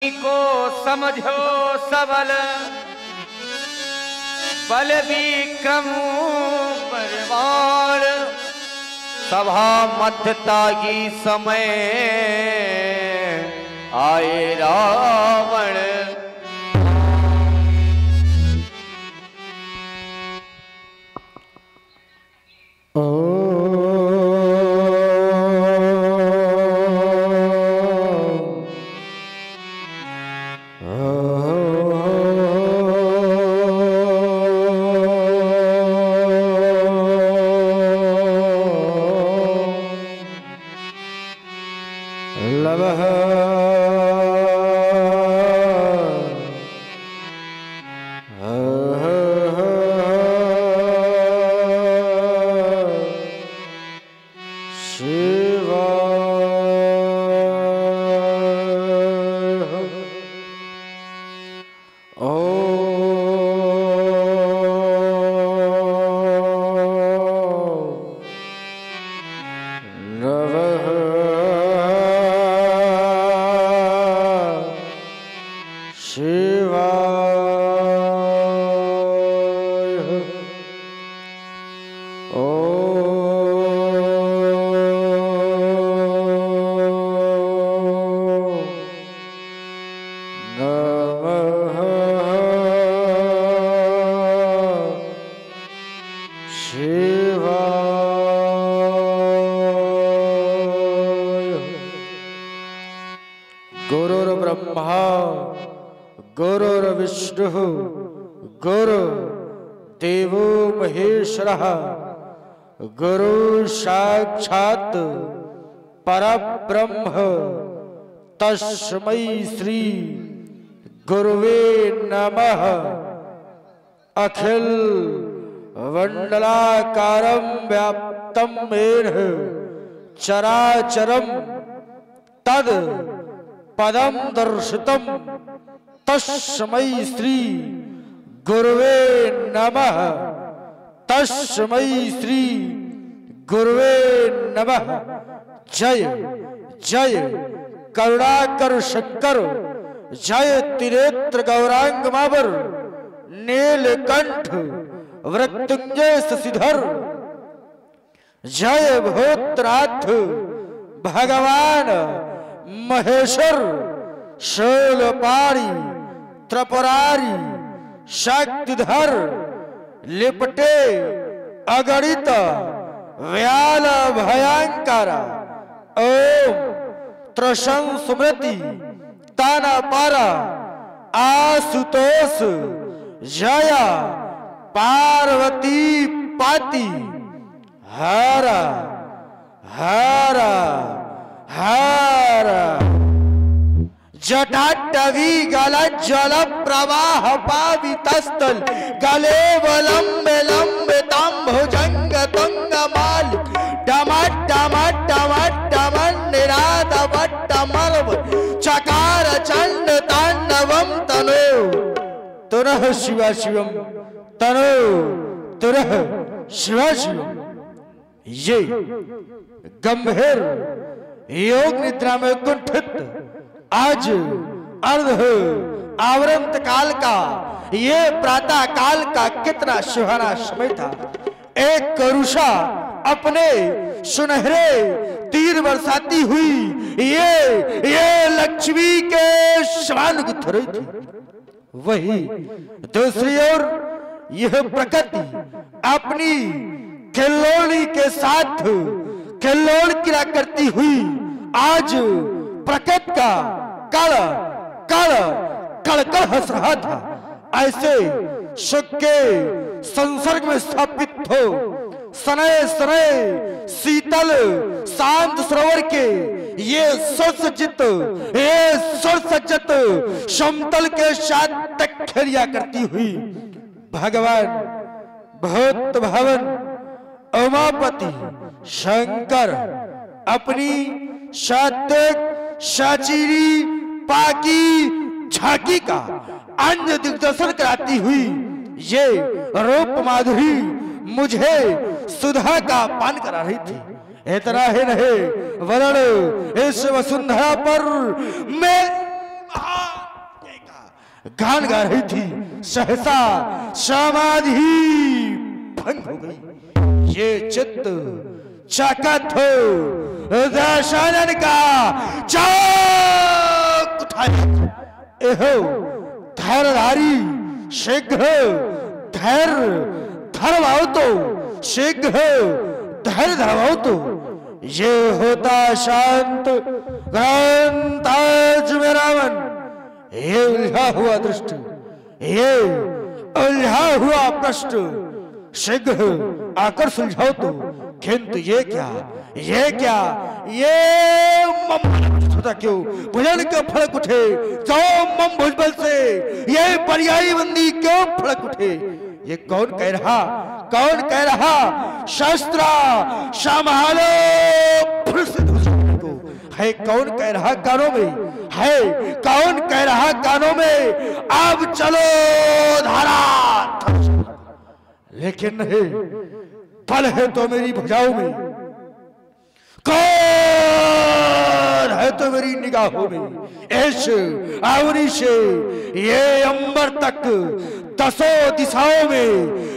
को समझो सबल बल विक्रम परवार सभा मध्यता की समय आए रावण। गुरु साक्षात् परब्रह्म तस्मै श्री गुरुवे नमः। अखिल वंडलाकारं व्याप्तं येन चराचरं तद पदं दर्शितं तस्मै श्री गुरुवे नमः। तस्मै श्री गुरुवे नमः। जय जय करुणाकर शंकर जय त्रिनेत्र गौरांग मावर नीलकंठ वृत्तुंजय शशिधर जय भूतनाथ भगवान महेश्वर शूलपाणी त्रिपुरारी शक्तिधर लिपटे अगणित व्याल भयंकर ओम त्रशं स्मृति ताना पारा आशुतोष जया पार्वती पाति हरा हरा हरा जटाटवी गल जल प्रवाह पावितस्थल गले वलंबे लंबे तांभुजंग तुंग माल डमट डमट डमट डमट निराद वट्ट मलव चकार चंड तांडवम तनो तुरह शिवा शिवम तनो तुरह शिवा शिवम। ये गंभीर योग निद्रा में कुंठित आज अर्ध आवरंत काल का ये प्रातः काल का कितना सुहाना समय था। एक करुषा अपने सुनहरे तीर बरसाती हुई ये लक्ष्मी के समान गुथ रही थी। वही दूसरी ओर यह प्रकृति अपनी खिलौनी के साथ खिलौड़ किया करती हुई आज प्रकृति का कल कल कड़कड़ हंस रहा था। ऐसे सुख के संसर्ग में स्थापित हो सनय सनय शीतल शांत सरोवर के ये सुसज्जित समतल के साथ तख्तरिया करती हुई भगवान भूत भवन उमापति शंकर अपनी सात्विक साचिरी पाकी झांकी का अन्य दिग्दर्शन कराती हुई ये रूप माधुरी मुझे सुधा का पान करा रही थी। इतना ही नहीं वरण इस वसुंधरा पर मैं गान गा रही थी, सहसा समाधि भंग हो गई। ये चित्त चकित हो दशानन का चाक उठाया। एहो धैर्यधारी शीघ्र धैर्य धरवाओ तो, शीघ्र धैर्य धरवाओ तो। ये होता शांत ग्रांताज में रावण, ये उलझा हुआ दृष्ट, ये उलझा हुआ प्रश्न शीघ्र आकर सुलझाओ तो। किंतु ये क्या, ये क्या, ये होता क्यों? भुजन के फड़क उठे जो मम भुजबल से, ये पर्यायी बंदी क्यों फड़क उठे? ये कौन कह रहा, कौन कह रहा? शस्त्रा संभालो फिर से दुश्मन को। है कौन कह रहा कानों में, है कौन कह रहा कानों में, अब चलो धारा। लेकिन नहीं, बल है तो मेरी भुजाओं में, कौन है तो मेरी निगाहों में। ऐश आवनी से ये अंबर तक दसों दिशाओं में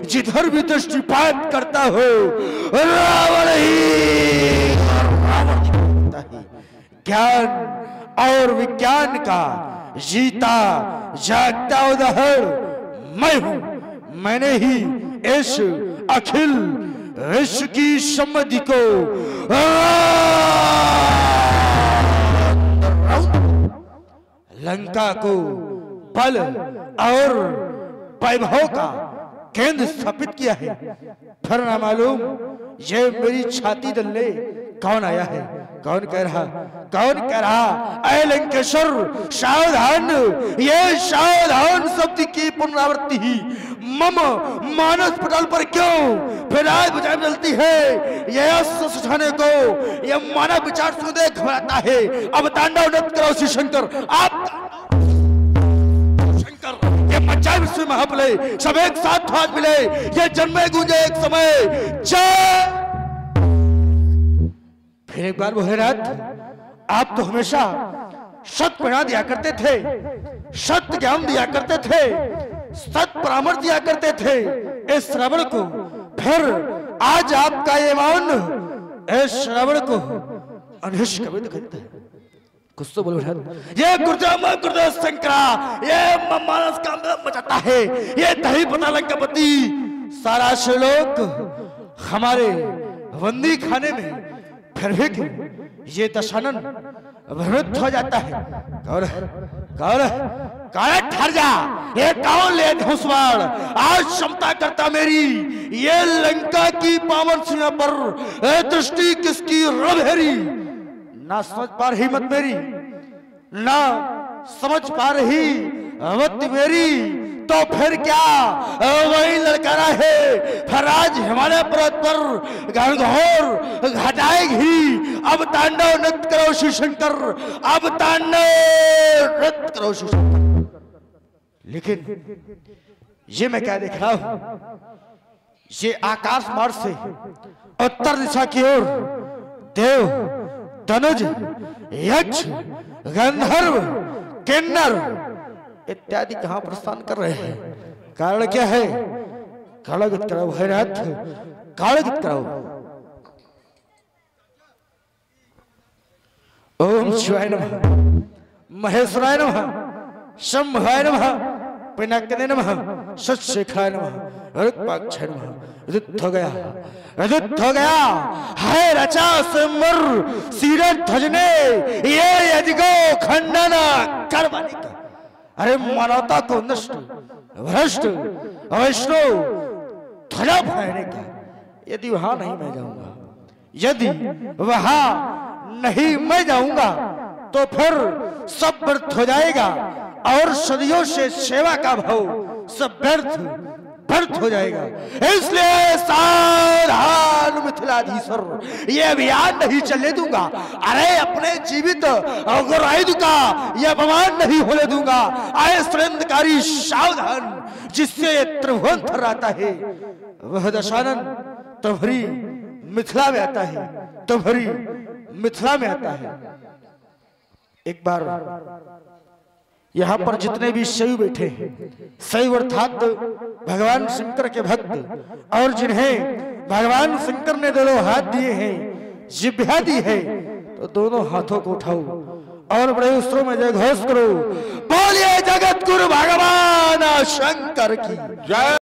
जिधर भी दृष्टिपात करता हो रावण ही रावण ही। ज्ञान और विज्ञान का जीता जागता उदाहरण मैं हूं। मैंने ही इस अखिल विश्व की सम्मति को लंका को बल और वैभव का केंद्र स्थापित किया है। फिर ना मालूम ये मेरी छाती दल्ले कौन आया है, कौन कह रहा, कौन कह रहा? ऐ लंकेश्वर सावधान, ये सावधान शब्द की पुनरावृत्ति ही मम मानस पटल पर क्यों फिर आज बुझाई मिलती है? ये अस्त्र सुझाने को ये मानव विचार सुनते घबराता है। अब तांडव नृत्य करो श्री शंकर, आप शंकर ये मचाए विश्व महाप्रलय, सब एक साथ हाथ मिले, ये जन्मे गूंजे एक समय जय। फिर एक बार भोलेनाथ, आप तो हमेशा सत प्रेरणा दिया करते थे, सत्य ज्ञान दिया करते थे, सत परामर्श दिया करते थे इस श्रवण को। फिर आज आपका ये मौन इस श्रवण को अनिष्ट कभी दिखाता है। कुछ तो बोलो, ये गुरुदेव शंकरा, ये मानस का मचाता है, ये दही पता लंकापति सारा श्लोक हमारे बंदी खाने में। फिर भी ये दशानन भ्रमित हो जाता है। कौन कौन कौन ठहर जा, ये कौन ले घुसवाड़? आज क्षमता करता मेरी ये लंका की पावन सीमा पर दृष्टि किसकी रबेरी? ना समझ पा रही मत मेरी, ना समझ पा रही मत मेरी, तो फिर क्या वही लड़कारा है। फिर आज हिमालय पर्वत पर घनघोर घटाएगी। अब तांडव नृत्य करो शिव शंकर, अब तांडव नृत्य करो शिव शंकर। लेकिन ये मैं क्या देख रहा हूं? ये आकाश मार्ग से उत्तर दिशा की ओर देव, धनुज, यक्ष, गंधर्व, किन्नर इत्यादि कहां प्रस्थान कर रहे हैं? कारण क्या है? कालगत कराओ भैरनाथ, कालगत कराओ। ओम शिवाय नमः, महेश्वराय नमः, शंभवाय नमः, पिनाकिने नमः, सत्शेखाय नमः, रुद्राक्षाय नमः। रुद्ध हो गया, रुद्ध हो गया है रचा सिमर सीरत धजने, ये यदिगो खंडन करवाने का। अरे मानवता को नष्ट, भ्रष्ट, वैष्णव ध्वजा फहराने का। यदि वहां नहीं मैं जाऊंगा, यदि वहां नहीं मैं जाऊंगा तो फिर सब व्यर्थ हो जाएगा और सदियों से सेवा का भाव सब व्यर्थ हो जाएगा। इसलिए सावधान मिथिलाधीश्वर, ये अभियान नहीं चलने दूंगा। अरे अपने जीवित गौराइद का ये अपमान नहीं होने दूंगा। आए सुरेंद्रकारी सावधान, जिससे त्रिभुवन थर्राता है वह दशानन तुम्हारी मिथिला में आता है, तुम्हारी मिथिला में आता है। एक बार यहाँ पर जितने भी शैव बैठे हैं, शैव अर्थात भगवान शंकर के भक्त, और जिन्हें भगवान शंकर ने दोनों हाथ दिए हैं, जिह्वा दी है, तो दोनों हाथों को उठाओ और बड़े उत्सव में जय घोष करो, बोलिए जगत गुरु भगवान शंकर की जय।